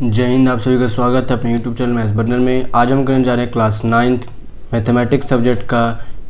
जय हिंद। आप सभी का स्वागत है अपने यूट्यूब चैनल मैथ्स बर्नर में। आज हम करने जा रहे हैं क्लास 9th मैथमेटिक्स सब्जेक्ट का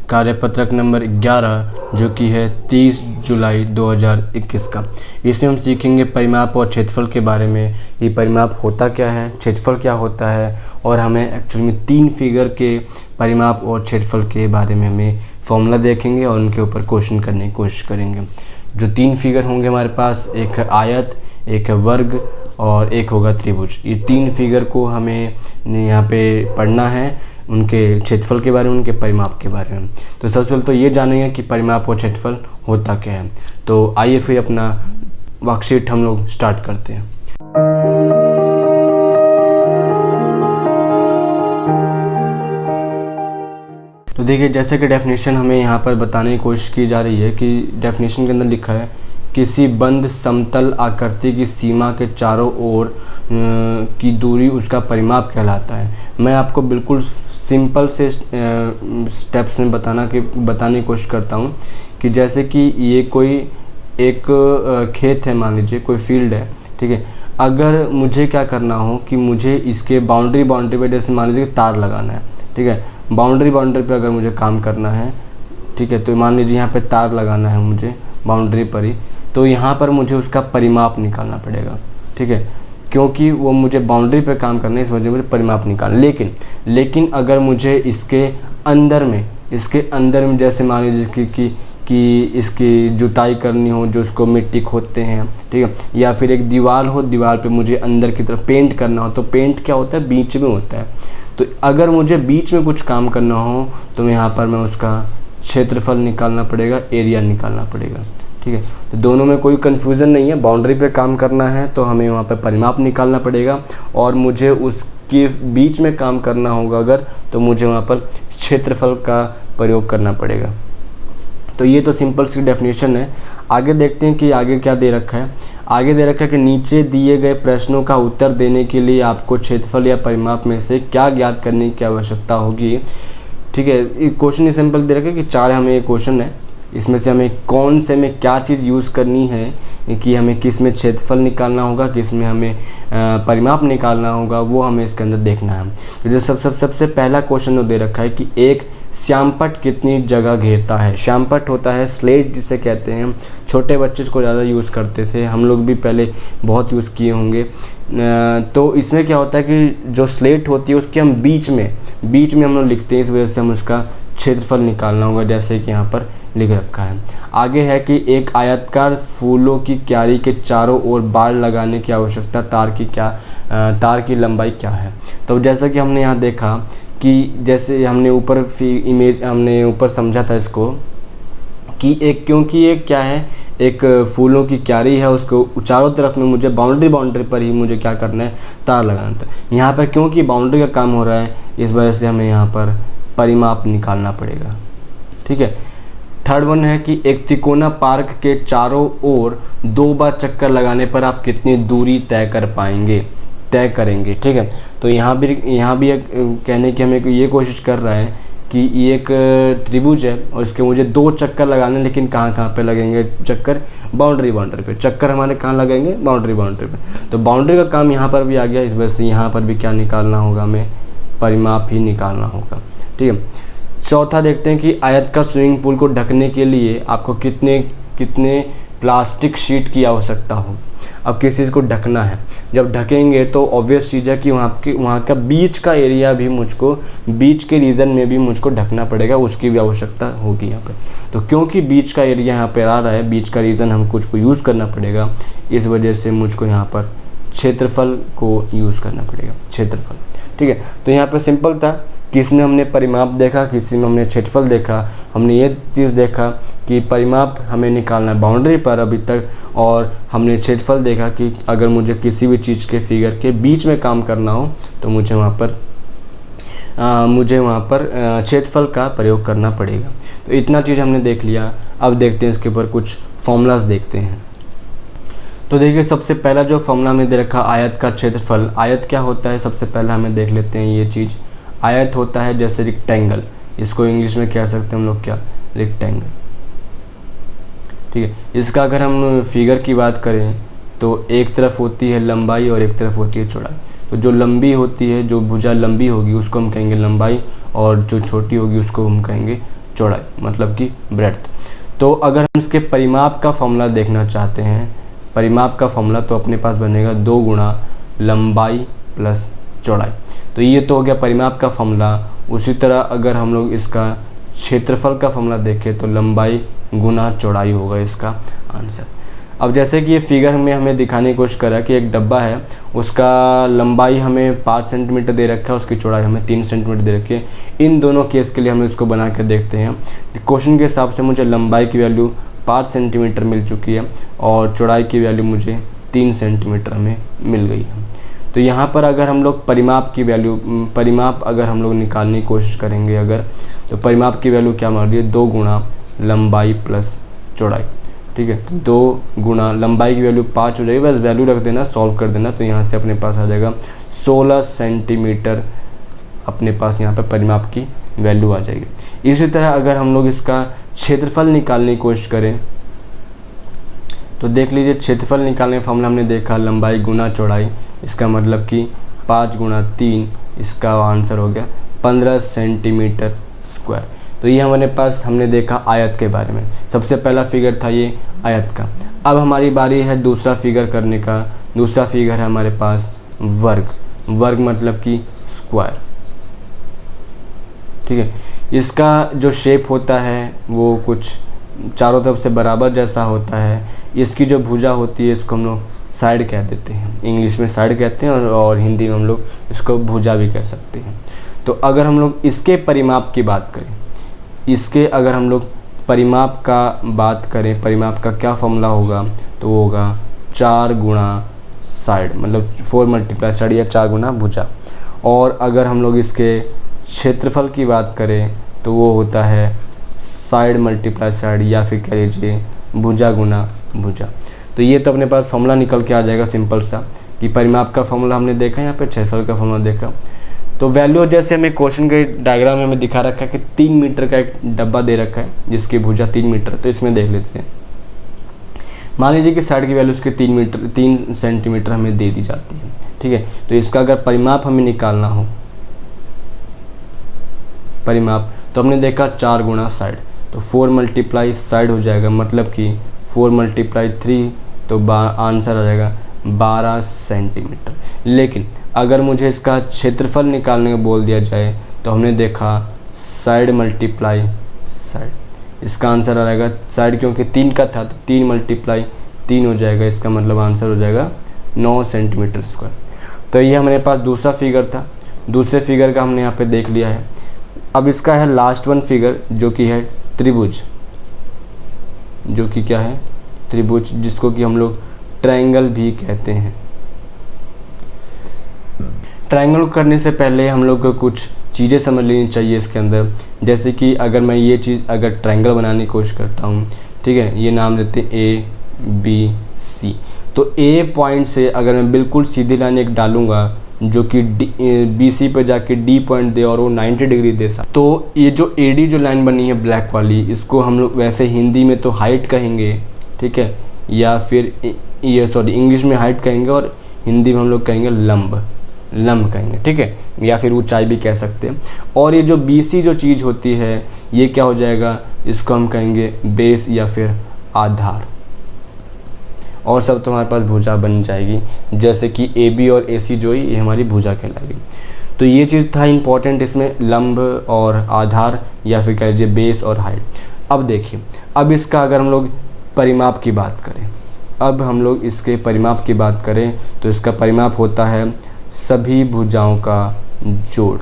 कार्यपत्रक नंबर 11 जो कि है 30 जुलाई 2021 का। इसमें हम सीखेंगे परिमाप और क्षेत्रफल के बारे में। ये परिमाप होता क्या है, क्षेत्रफल क्या होता है, और हमें एक्चुअली में 3 फिगर के परिमाप और क्षेत्रफल के बारे में हमें फॉर्मूला देखेंगे और उनके ऊपर क्वेश्चन करने की कोशिश करेंगे। जो 3 फिगर होंगे हमारे पास, एक है आयत, एक है वर्ग और एक होगा त्रिभुज। ये 3 फिगर को हमें यहाँ पे पढ़ना है, उनके क्षेत्रफल के बारे में, उनके परिमाप के बारे में। तो सबसे पहले तो ये जानेंगे कि परिमाप और क्षेत्रफल होता क्या है। तो आइए फिर अपना वर्कशीट हम लोग स्टार्ट करते हैं। तो देखिए, जैसे कि डेफिनेशन हमें यहाँ पर बताने की कोशिश की जा रही है कि डेफिनेशन के अंदर लिखा है किसी बंद समतल आकृति की सीमा के चारों ओर की दूरी उसका परिमाप कहलाता है। मैं आपको बिल्कुल सिंपल से स्टेप्स में बताने की कोशिश करता हूँ कि जैसे कि ये कोई एक खेत है, मान लीजिए कोई फील्ड है, ठीक है। अगर मुझे क्या करना हो कि मुझे इसके बाउंड्री पे जैसे मान लीजिए तार लगाना है, ठीक है। बाउंड्री पे अगर मुझे काम करना है, ठीक है, तो मान लीजिए यहाँ पे तार लगाना है मुझे बाउंड्री पर ही, तो यहाँ पर मुझे उसका परिमाप निकालना पड़ेगा, ठीक है, क्योंकि वो मुझे बाउंड्री पे काम करना है, इस वजह से मुझे परिमाप निकालना। लेकिन अगर मुझे इसके अंदर में जैसे मान लीजिए कि इसकी जुताई करनी हो, जो उसको मिट्टी खोदते हैं, ठीक है, या फिर एक दीवार हो, दीवार पे मुझे अंदर की तरफ पेंट करना हो, तो पेंट क्या होता है, बीच में होता है। तो अगर मुझे बीच में कुछ काम करना हो तो यहाँ पर मैं उसका क्षेत्रफल निकालना पड़ेगा, एरिया निकालना पड़ेगा, ठीक है। तो दोनों में कोई कन्फ्यूज़न नहीं है। बाउंड्री पे काम करना है तो हमें वहाँ पे परिमाप निकालना पड़ेगा, और मुझे उसके बीच में काम करना होगा अगर, तो मुझे वहाँ पर क्षेत्रफल का प्रयोग करना पड़ेगा। तो ये तो सिंपल सी डेफिनेशन है। आगे देखते हैं कि आगे क्या दे रखा है। आगे दे रखा है कि नीचे दिए गए प्रश्नों का उत्तर देने के लिए आपको क्षेत्रफल या परिमाप में से क्या ज्ञात करने की आवश्यकता होगी, ठीक है। ये क्वेश्चन ही सिंपल दे रखा है कि 4 हमें ये क्वेश्चन है, इसमें से हमें कौन से में क्या चीज़ यूज़ करनी है, कि हमें किस में क्षेत्रफल निकालना होगा, किस में हमें परिमाप निकालना होगा, वो हमें इसके अंदर देखना है। तो जो सबसे पहला क्वेश्चन जो दे रखा है कि एक श्यामपट्ट कितनी जगह घेरता है। श्यामपट्ट होता है स्लेट जिसे कहते हैं, छोटे बच्चे इसको ज़्यादा यूज़ करते थे, हम लोग भी पहले बहुत यूज़ किए होंगे। तो इसमें क्या होता है कि जो स्लेट होती है उसके हम बीच में हम लोग लिखते हैं, इस वजह से हम उसका क्षेत्रफल निकालना होगा, जैसे कि यहाँ पर लिख रखा है। आगे है कि एक आयताकार फूलों की क्यारी के चारों ओर बाड़ लगाने की आवश्यकता तार की लंबाई क्या है। तो जैसा कि हमने यहाँ देखा कि जैसे हमने ऊपर समझा था इसको कि क्योंकि एक क्या है, एक फूलों की क्यारी है, उसको चारों तरफ में मुझे बाउंड्री पर ही मुझे क्या करना है, तार लगाना था। यहाँ पर क्योंकि बाउंड्री का काम हो रहा है, इस वजह से हमें यहाँ पर परिमाप निकालना पड़ेगा, ठीक है। थर्ड वन है कि एक तिकोना पार्क के चारों ओर 2 बार चक्कर लगाने पर आप कितनी दूरी तय करेंगे, ठीक है। तो यहाँ भी एक कहने की हमें ये कोशिश कर रहा है कि ये एक त्रिभुज है और इसके मुझे 2 चक्कर लगाने, लेकिन कहाँ पे लगेंगे चक्कर, बाउंड्री पे। चक्कर हमारे कहाँ लगेंगे, बाउंड्री पे। तो बाउंड्री का काम यहाँ पर भी आ गया, इस वजह से यहाँ पर भी क्या निकालना होगा, हमें परिमाप ही निकालना होगा, ठीक है। चौथा देखते हैं कि आयताकार स्विमिंग पूल को ढकने के लिए आपको कितने प्लास्टिक शीट की आवश्यकता हो। अब किस चीज़ को ढकना है, जब ढकेंगे तो ऑब्वियस चीज़ है कि वहाँ का बीच का एरिया भी बीच के रीजन में भी मुझको ढकना पड़ेगा, उसकी भी आवश्यकता होगी यहाँ पे। तो क्योंकि बीच का एरिया यहाँ पर आ रहा है, बीच का रीजन हम कुछ को यूज़ करना पड़ेगा, इस वजह से मुझको यहाँ पर क्षेत्रफल को यूज़ करना पड़ेगा, क्षेत्रफल, ठीक है। तो यहाँ पर सिंपल था, किसी में हमने परिमाप देखा, किसी में हमने क्षेत्रफल देखा। हमने ये चीज़ देखा कि परिमाप हमें निकालना है बाउंड्री पर अभी तक, और हमने क्षेत्रफल देखा कि अगर मुझे किसी भी चीज़ के फिगर के बीच में काम करना हो तो मुझे वहाँ पर क्षेत्रफल का प्रयोग करना पड़ेगा। तो इतना चीज़ हमने देख लिया। अब देखते हैं इसके ऊपर कुछ फॉर्मूलाज देखते हैं। तो देखिए, सबसे पहला जो फॉर्मूला में दे रखा आयत का क्षेत्रफल। आयत क्या होता है, सबसे पहले हमें देख लेते हैं ये चीज़। आयत होता है जैसे रेक्टेंगल, इसको इंग्लिश में कह सकते हैं हम लोग क्या, रेक्टेंगल, ठीक है। इसका अगर हम फिगर की बात करें तो एक तरफ होती है लंबाई और एक तरफ होती है चौड़ाई। तो जो लंबी होती है, जो भुजा लंबी होगी उसको हम कहेंगे लंबाई, और जो छोटी होगी उसको हम कहेंगे चौड़ाई, मतलब कि ब्रेड्थ। तो अगर हम इसके परिमाप का फॉर्मूला देखना चाहते हैं, परिमाप का फॉर्मूला, तो अपने पास बनेगा 2 गुणा लंबाई प्लस चौड़ाई। तो ये तो हो गया परिमाप का फॉर्मूला। उसी तरह अगर हम लोग इसका क्षेत्रफल का फॉर्मूला देखें तो लंबाई गुना चौड़ाई होगा इसका आंसर। अब जैसे कि ये फिगर में हमें दिखाने की कोशिश करा कि एक डब्बा है, उसका लंबाई हमें 5 सेंटीमीटर दे रखा है, उसकी चौड़ाई हमें 3 सेंटीमीटर दे रखी है। इन दोनों केस के लिए हम इसको बना के देखते हैं। क्वेश्चन के हिसाब से मुझे लंबाई की वैल्यू 5 सेंटीमीटर मिल चुकी है और चौड़ाई की वैल्यू मुझे 3 सेंटीमीटर हमें मिल गई है। तो यहाँ पर अगर हम लोग परिमाप की वैल्यू, परिमाप अगर हम लोग निकालने की कोशिश करेंगे अगर, तो परिमाप की वैल्यू क्या मान रही है, 2 गुणा लंबाई प्लस चौड़ाई। ठीक है, तो 2 गुणा लंबाई की वैल्यू 5 हो जाएगी, बस वैल्यू रख देना, सॉल्व कर देना, तो यहाँ से अपने पास आ जाएगा 16 सेंटीमीटर। अपने पास यहाँ पर परिमाप की वैल्यू आ जाएगी। इसी तरह अगर हम लोग इसका क्षेत्रफल निकालने की कोशिश करें तो देख लीजिए, क्षेत्रफल निकालने का फॉर्मूला हमने देखा लंबाई गुना चौड़ाई, इसका मतलब कि 5 गुणा 3, इसका आंसर हो गया 15 सेंटीमीटर स्क्वायर। तो ये हमारे पास हमने देखा आयत के बारे में। सबसे पहला फिगर था ये आयत का। अब हमारी बारी है दूसरा फिगर करने का। दूसरा फिगर है हमारे पास वर्ग। वर्ग मतलब कि स्क्वायर। ठीक है, इसका जो शेप होता है वो कुछ चारों तरफ से बराबर जैसा होता है। इसकी जो भुजा होती है इसको हम लोग साइड कह देते हैं, इंग्लिश में साइड कहते हैं, और हिंदी में हम लोग इसको भुजा भी कह सकते हैं। तो अगर हम लोग इसके परिमाप की बात करें, इसके अगर हम लोग परिमाप का बात करें, परिमाप का क्या फॉर्मूला होगा, तो वो होगा 4 गुणा साइड, मतलब 4 मल्टीप्लाई साइड या 4 गुणा भुजा। और अगर हम लोग इसके क्षेत्रफल की बात करें तो वो होता है साइड मल्टीप्लाई साइड, या फिर कह लीजिए भुजा गुना भुजा। तो ये तो अपने पास फॉर्मूला निकल के आ जाएगा सिंपल सा, कि परिमाप का फॉर्मूला हमने देखा, यहाँ पे क्षेत्रफल का फॉर्मूला देखा। तो वैल्यू जैसे हमें क्वेश्चन के डायग्राम में हमें दिखा रखा है कि 3 मीटर का एक डब्बा दे रखा है जिसकी भुजा 3 मीटर। तो इसमें देख लेते हैं, मान लीजिए कि साइड की वैल्यू उसके 3 सेंटीमीटर हमें दे दी जाती है। ठीक है, तो इसका अगर परिमाप हमें निकालना हो, परिमाप, तो हमने देखा 4 गुणा साइड, तो 4 मल्टीप्लाई साइड हो जाएगा, मतलब कि 4 मल्टीप्लाई 3, तो आंसर आ जाएगा 12 सेंटीमीटर। लेकिन अगर मुझे इसका क्षेत्रफल निकालने को बोल दिया जाए तो हमने देखा साइड मल्टीप्लाई साइड, इसका आंसर आ जाएगा साइड, क्योंकि 3 का था तो 3 मल्टीप्लाई 3 हो जाएगा, इसका मतलब आंसर हो जाएगा 9 सेंटीमीटर स्क्वायर। तो ये हमारे पास दूसरा फिगर था। दूसरे फिगर का हमने यहाँ पे देख लिया है। अब इसका है लास्ट वन फिगर, जो कि है त्रिभुज, जो कि क्या है, त्रिभुज, जिसको कि हम लोग ट्रायंगल भी कहते हैं। ट्रायंगल करने से पहले हम लोग को कुछ चीज़ें समझ लेनी चाहिए इसके अंदर। जैसे कि अगर मैं ये चीज़ अगर ट्रायंगल बनाने की कोशिश करता हूँ, ठीक है, ये नाम लेते हैं ABC। तो A पॉइंट से अगर मैं बिल्कुल सीधी लाइन एक डालूँगा जो कि BC पे जाके D पॉइंट दे और वो 90 डिग्री दे सा, तो ये जो AD जो लाइन बनी है ब्लैक वाली, इसको हम लोग वैसे हिंदी में तो हाइट कहेंगे, ठीक है, या फिर ये इंग्लिश में हाइट कहेंगे और हिंदी में हम लोग कहेंगे लंब, लंब कहेंगे, ठीक है, या फिर ऊंचाई भी कह सकते हैं। और ये जो BC जो चीज़ होती है ये क्या हो जाएगा, इसको हम कहेंगे बेस या फिर आधार, और सब तो हमारे पास भुजा बन जाएगी, जैसे कि AB और AC जो है ये हमारी भुजा कहलाएगी। तो ये चीज़ था इम्पॉर्टेंट इसमें, लंब और आधार या फिर कह लीजिए बेस और हाइट। अब देखिए, अब इसका अगर हम लोग परिमाप की बात करें, अब हम लोग इसके परिमाप की बात करें तो इसका परिमाप होता है सभी भुजाओं का जोड़,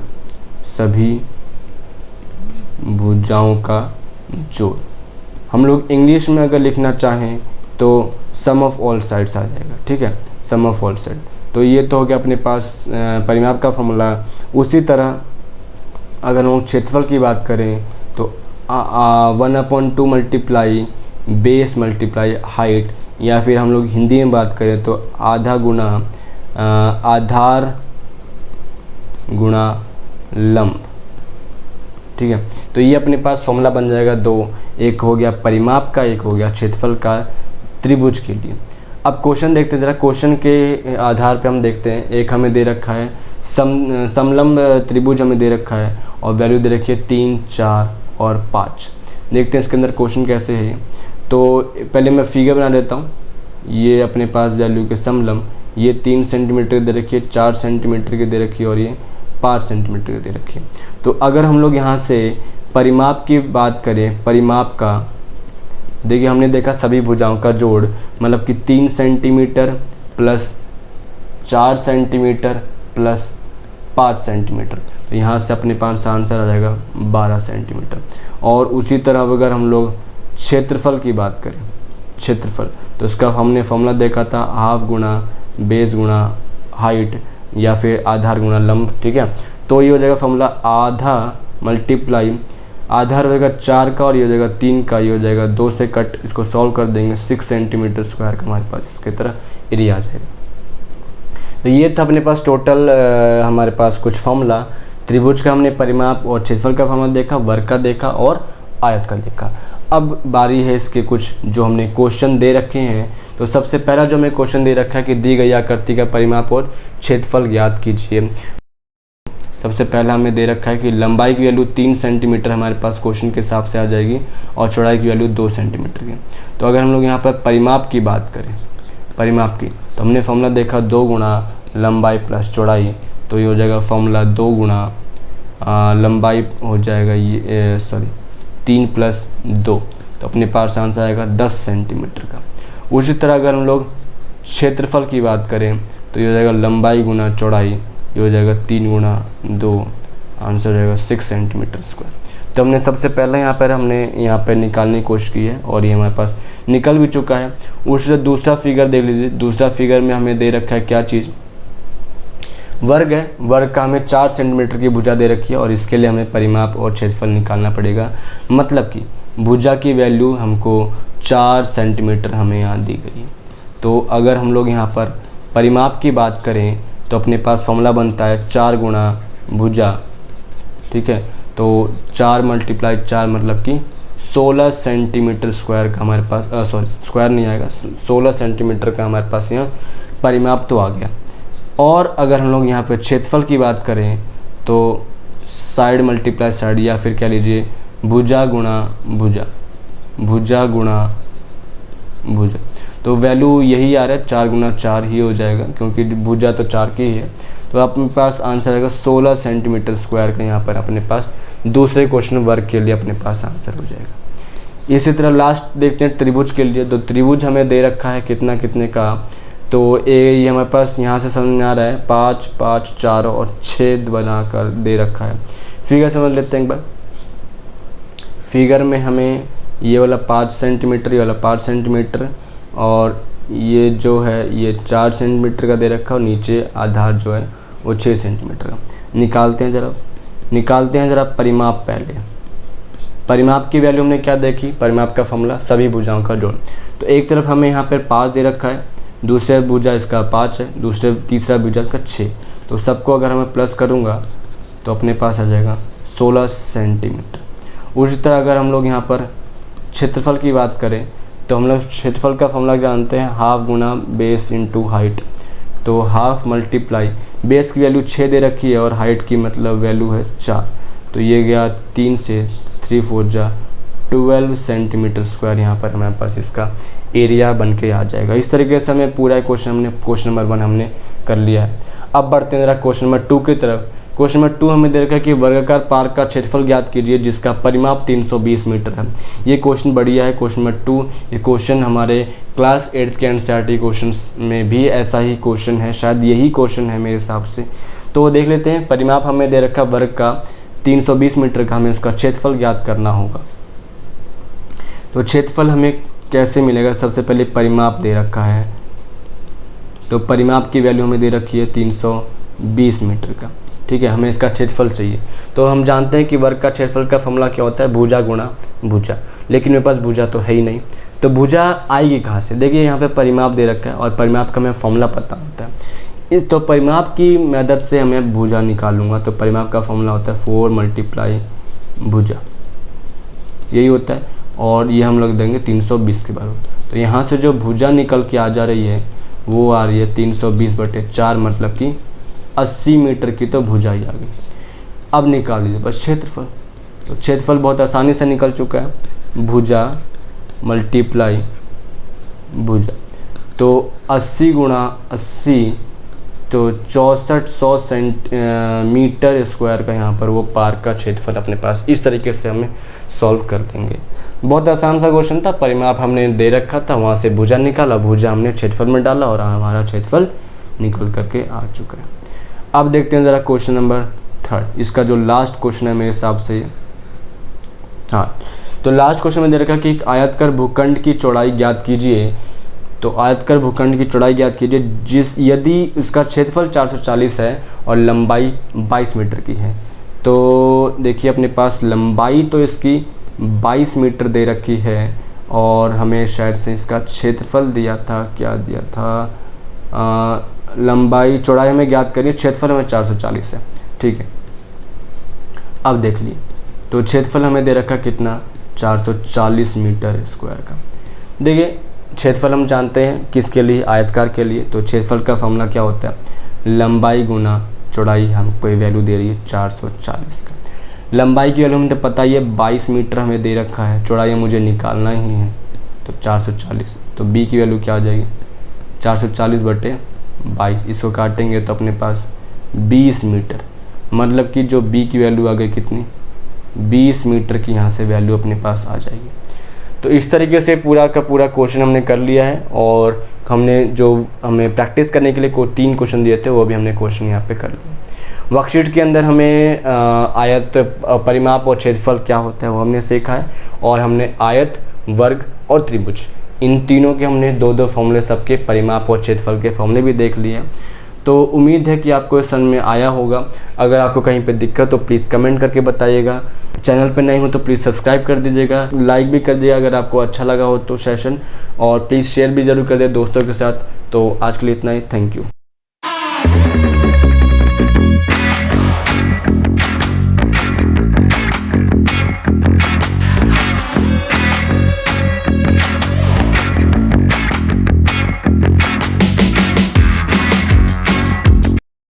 सभी भुजाओं का जोड़। हम लोग इंग्लिश में अगर लिखना चाहें तो सम ऑफ ऑल साइड्स आ जाएगा, ठीक है, सम ऑफ ऑल साइड। तो ये तो हो गया अपने पास परिमाप का फॉर्मूला। उसी तरह अगर हम क्षेत्रफल की बात करें तो 1/2 मल्टीप्लाई बेस मल्टीप्लाई हाइट, या फिर हम लोग हिंदी में बात करें तो आधा गुना आधार गुणा लंब, ठीक है। तो ये अपने पास फॉर्मूला बन जाएगा 2, एक हो गया परिमाप का, एक हो गया क्षेत्रफल का त्रिभुज के लिए। अब क्वेश्चन देखते हैं ज़रा, क्वेश्चन के आधार पे हम देखते हैं। एक हमें दे रखा है समलंब त्रिभुज हमें दे रखा है और वैल्यू दे रखी है 3, 4 और 5। देखते हैं इसके अंदर क्वेश्चन कैसे है ये। तो पहले मैं फिगर बना देता हूँ। ये अपने पास वैल्यू के समलंब, ये 3 सेंटीमीटर दे रखी है, 4 सेंटीमीटर की दे रखी है और ये 5 सेंटीमीटर की दे रखी है। तो अगर हम लोग यहाँ से परिमाप की बात करें, परिमाप का देखिए हमने देखा सभी भुजाओं का जोड़ मतलब कि 3 centimetre plus 4 centimetre plus 5 centimetre, तो यहाँ से अपने पास आंसर आ जाएगा 12 सेंटीमीटर। और उसी तरह अगर हम लोग क्षेत्रफल की बात करें, क्षेत्रफल, तो इसका हमने फॉर्मूला देखा था हाफ गुणा बेस गुणा हाइट या फिर आधार गुणा लंब, ठीक है। तो ये हो जाएगा फॉर्मूला आधा मल्टीप्लाई, आधा हो जाएगा 4 का और ये हो जाएगा 3 का, ये हो जाएगा 2 से कट, इसको सॉल्व कर देंगे 6 सेंटीमीटर स्क्वायर का हमारे पास इसके तरह एरिया आ जाएगा। तो ये था अपने पास टोटल हमारे पास कुछ फॉर्मूला। त्रिभुज का हमने परिमाप और क्षेत्रफल का फॉर्मूला देखा, वर्ग का देखा और आयत का देखा। अब बारी है इसके कुछ जो हमने क्वेश्चन दे रखे हैं। तो सबसे पहला जो हमें क्वेश्चन दे रखा है कि दी गई आकृति का परिमाप और क्षेत्रफल ज्ञात कीजिए। सबसे पहला हमें दे रखा है कि लंबाई की वैल्यू 3 सेंटीमीटर हमारे पास क्वेश्चन के हिसाब से आ जाएगी और चौड़ाई की वैल्यू 2 सेंटीमीटर की। तो अगर हम लोग यहाँ पर परिमाप की बात करें, परिमाप की, तो हमने फॉर्मूला देखा 2 गुणा लंबाई प्लस चौड़ाई, तो ये हो जाएगा फॉर्मूला 2 गुणा लंबाई हो जाएगा ये 3 प्लस 2, तो अपने पास आंसर आएगा 10 सेंटीमीटर का। उसी तरह अगर हम लोग क्षेत्रफल की बात करें तो ये हो जाएगा लंबाई गुना चौड़ाई, ये हो जाएगा 3 गुणा 2, आंसर हो जाएगा 6 सेंटीमीटर स्क्वायर। तो हमने सबसे पहले यहाँ पर निकालने की कोशिश की है और ये हमारे पास निकल भी चुका है। उसी तरह दूसरा फिगर देख लीजिए। दूसरा फिगर में हमें दे रखा है क्या चीज़, वर्ग है। वर्ग का हमें 4 सेंटीमीटर की भुजा दे रखी है और इसके लिए हमें परिमाप और क्षेत्रफल निकालना पड़ेगा। मतलब कि भुजा की वैल्यू हमको 4 सेंटीमीटर हमें यहाँ दी गई है। तो अगर हम लोग यहाँ पर परिमाप की बात करें तो अपने पास फॉर्मूला बनता है 4 गुणा भुजा, ठीक है। तो 4 मल्टीप्लाई 4 मतलब कि 16 सेंटीमीटर स्क्वायर का हमारे पास स्क्वायर नहीं आएगा, 16 सेंटीमीटर का हमारे पास यहाँ परिमाप तो आ गया। और अगर हम लोग यहाँ पे क्षेत्रफल की बात करें तो साइड मल्टीप्लाई साइड या फिर क्या लीजिए भुजा गुणा भुजा, भुजा गुणा भुजा, तो वैल्यू यही आ रहा है 4 गुणा 4 ही हो जाएगा क्योंकि भुजा तो 4 की ही है। तो अपने पास आंसर आएगा 16 सेंटीमीटर स्क्वायर का। यहाँ पर अपने पास दूसरे क्वेश्चन वर्ग के लिए अपने पास आंसर हो जाएगा। इसी तरह लास्ट देखते हैं त्रिभुज के लिए। तो त्रिभुज हमें दे रखा है कितना कितने का, तो ये हमारे पास यहाँ से समझ में आ रहा है 5, 5, 4 और 6 बनाकर दे रखा है। फिगर समझ लेते हैं एक बार। फिगर में हमें ये वाला 5 सेंटीमीटर, ये वाला 5 सेंटीमीटर और ये जो है ये 4 सेंटीमीटर का दे रखा है और नीचे आधार जो है वो 6 सेंटीमीटर का। निकालते हैं ज़रा परिमाप। पहले परिमाप की वैल्यू हमने क्या देखी, परिमाप का फॉर्मूला सभी भुजाओं का जोड़। तो एक तरफ हमें यहाँ पर 5 दे रखा है, दूसरे भुजा इसका 5 है, तीसरा भुजा इसका 6। तो सबको अगर मैं प्लस करूँगा तो अपने पास आ जाएगा 16 सेंटीमीटर। उसी तरह अगर हम लोग यहाँ पर क्षेत्रफल की बात करें तो हम लोग क्षेत्रफल का फॉर्मूला जानते हैं हाफ गुना बेस इंटू हाइट। तो हाफ मल्टीप्लाई बेस की वैल्यू 6 दे रखी है और हाइट की मतलब वैल्यू है 4, तो ये गया 3 से 3 4 जा 12 सेंटीमीटर स्क्वायर। यहाँ पर हमारे पास इसका एरिया बन के आ जाएगा। इस तरीके से हमें पूरा क्वेश्चन नंबर 1 हमने कर लिया है। अब बढ़ते हैं ज़रा क्वेश्चन नंबर 2 की तरफ। क्वेश्चन नंबर 2 हमें दे रखा है कि वर्गाकार पार्क का क्षेत्रफल ज्ञात कीजिए जिसका परिमाप 320 मीटर है। ये क्वेश्चन बढ़िया है, क्वेश्चन नंबर 2। ये क्वेश्चन हमारे क्लास 8 के एनसीईआरटी क्वेश्चन में भी ऐसा ही क्वेश्चन है, शायद यही क्वेश्चन है मेरे हिसाब से। तो देख लेते हैं। परिमाप हमें दे रखा वर्ग का 320 मीटर का, हमें उसका क्षेत्रफल ज्ञात करना होगा। तो क्षेत्रफल हमें कैसे मिलेगा, सबसे पहले परिमाप दे रखा है, तो परिमाप की वैल्यू हमें दे रखी है 320 मीटर का, ठीक है। हमें इसका क्षेत्रफल चाहिए। तो हम जानते हैं कि वर्ग का क्षेत्रफल का फॉर्मूला क्या होता है, भुजा गुणा भुजा, लेकिन मेरे पास भुजा तो है ही नहीं, तो भुजा आएगी कहाँ से। देखिए यहाँ पे परिमाप दे रखा है और परिमाप का हमें फॉर्मूला पता होता है। तो परिमाप की मदद से हमें भुजा निकालूंगा। तो परिमाप का फॉर्मूला होता है 4 मल्टीप्लाई भुजा, यही होता है। और ये हम लोग देंगे 320 के बराबर। तो यहाँ से जो भुजा निकल के आ जा रही है वो आ रही है 320/4, मतलब कि 80 मीटर की तो भुजा ही आ गई। अब निकाल लीजिए बस क्षेत्रफल। तो क्षेत्रफल बहुत आसानी से निकल चुका है, भुजा मल्टीप्लाई भुजा, तो 80 गुणा 80 तो 6400 मीटर स्क्वायर का यहाँ पर वो पार्क का क्षेत्रफल अपने पास। इस तरीके से हमें सॉल्व कर देंगे। बहुत आसान सा क्वेश्चन था, परिमाप हमने दे रखा था, वहाँ से भुजा निकाला, भुजा हमने क्षेत्रफल में डाला और हमारा क्षेत्रफल निकल करके आ चुका है। अब देखते हैं ज़रा क्वेश्चन नंबर 3, इसका जो लास्ट क्वेश्चन है मेरे हिसाब से। हाँ, तो लास्ट क्वेश्चन में दे रखा कि एक आयतकार भूखंड की चौड़ाई ज्ञात कीजिए। तो आयतकार भूखंड की चौड़ाई ज्ञात कीजिए यदि उसका क्षेत्रफल 440 है और लंबाई 22 मीटर की है। तो देखिए अपने पास लंबाई तो इसकी 22 मीटर दे रखी है और हमें शायद से इसका क्षेत्रफल दिया था, क्या दिया था, लंबाई चौड़ाई हमें ज्ञात करिए, क्षेत्रफल हमें 440 है, ठीक है। अब देख लिए, तो क्षेत्रफल हमें दे रखा कितना, 440 मीटर स्क्वायर का। देखिए क्षेत्रफल हम जानते हैं किसके लिए, आयतकार के लिए। तो क्षेत्रफल का फॉर्मूला क्या होता है, लंबाई गुना चौड़ाई, हमको वैल्यू दे रही है 440 का। लंबाई की वैल्यू हमें तो पता ही है 22 मीटर हमें दे रखा है, चौड़ाई मुझे निकालना ही है, तो 440। तो बी की वैल्यू क्या आ जाएगी, 440/22, इसको काटेंगे तो अपने पास 20 मीटर, मतलब कि जो बी की वैल्यू आ गई कितनी, 20 मीटर की यहाँ से वैल्यू अपने पास आ जाएगी। तो इस तरीके से पूरा का पूरा क्वेश्चन हमने कर लिया है और हमने जो हमें प्रैक्टिस करने के लिए 3 क्वेश्चन दिए थे वो भी हमने क्वेश्चन यहाँ पे कर लिए। वर्कशीट के अंदर हमें आयत, परिमाप और क्षेत्रफल क्या होता है वो हमने सीखा है, और हमने आयत, वर्ग और त्रिभुज, इन तीनों के हमने 2 फॉर्मूले, सबके परिमाप और क्षेत्रफल के फॉर्मूले भी देख लिए। तो उम्मीद है कि आपको समझ में आया होगा। अगर आपको कहीं पे दिक्कत हो प्लीज़ कमेंट करके बताइएगा। चैनल पर नए हो तो प्लीज़ सब्सक्राइब कर दीजिएगा, लाइक भी कर दीजिएगा अगर आपको अच्छा लगा हो तो सेशन, और प्लीज़ शेयर भी ज़रूर कर दे दोस्तों के साथ। तो आज के लिए इतना ही, थैंक यू।